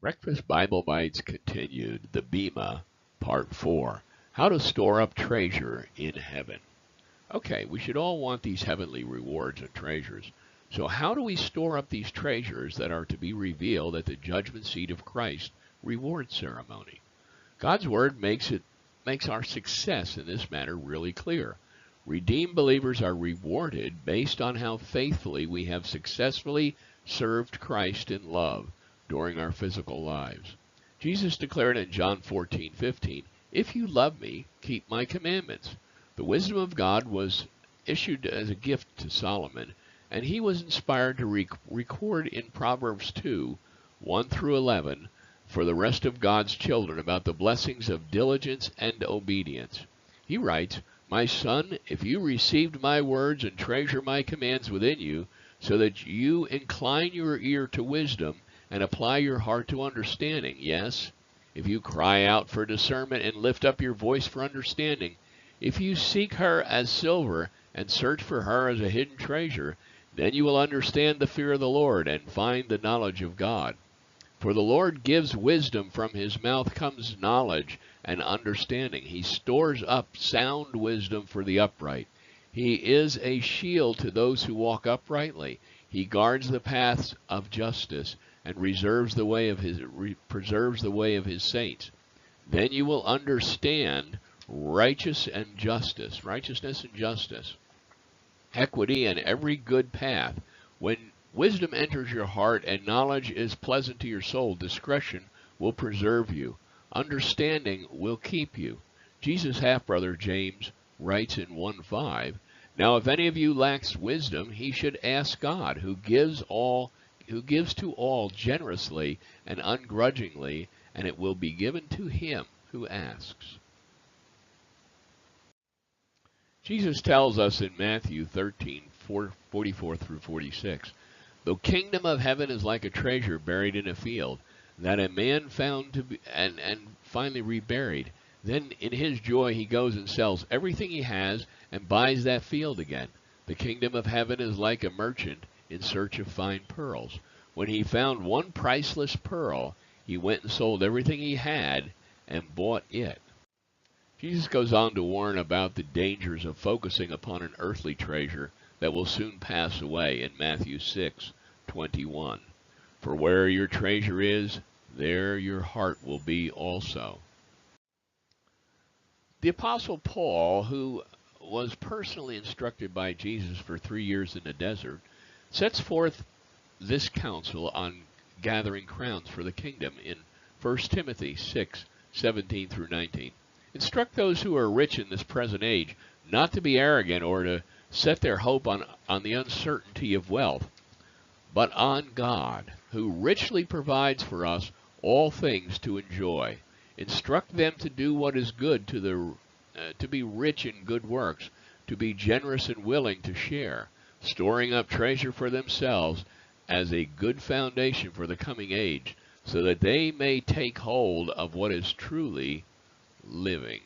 Breakfast Bible Bites continued, the Bema, Part 4, How to Store Up Treasure in Heaven. Okay, we should all want these heavenly rewards and treasures. So how do we store up these treasures that are to be revealed at the judgment seat of Christ reward ceremony? God's Word makes our success in this matter really clear. Redeemed believers are rewarded based on how faithfully we have successfully served Christ in love during our physical lives. Jesus declared in John 14:15, "If you love me, keep my commandments." The wisdom of God was issued as a gift to Solomon, and he was inspired to record in Proverbs 2:1-11 for the rest of God's children about the blessings of diligence and obedience. He writes, "My son, if you received my words and treasure my commands within you, so that you incline your ear to wisdom and apply your heart to understanding. Yes, if you cry out for discernment and lift up your voice for understanding, if you seek her as silver and search for her as a hidden treasure, then you will understand the fear of the Lord and find the knowledge of God. For the Lord gives wisdom, from his mouth comes knowledge and understanding. He stores up sound wisdom for the upright. He is a shield to those who walk uprightly. He guards the paths of justice and preserves the way of his saints. Then you will understand righteousness and justice, equity and every good path. When wisdom enters your heart and knowledge is pleasant to your soul, discretion will preserve you. Understanding will keep you." Jesus' half-brother James writes in 1:5, "Now if any of you lacks wisdom, he should ask God, who gives to all generously and ungrudgingly, and it will be given to him who asks." Jesus tells us in Matthew 13:44-46, "The kingdom of heaven is like a treasure buried in a field, that a man found to be, and finally reburied. Then in his joy he goes and sells everything he has and buys that field again. The kingdom of heaven is like a merchant in search of fine pearls. When he found one priceless pearl, he went and sold everything he had and bought it." Jesus goes on to warn about the dangers of focusing upon an earthly treasure that will soon pass away in Matthew 6:21. "For where your treasure is, there your heart will be also." The Apostle Paul, who was personally instructed by Jesus for 3 years in the desert, sets forth this counsel on gathering crowns for the kingdom in 1 Timothy 6:17-19. "Instruct those who are rich in this present age not to be arrogant or to set their hope on the uncertainty of wealth, but on God, who richly provides for us all things to enjoy. Instruct them to do what is good, to be rich in good works, to be generous and willing to share, storing up treasure for themselves as a good foundation for the coming age, so that they may take hold of what is truly living."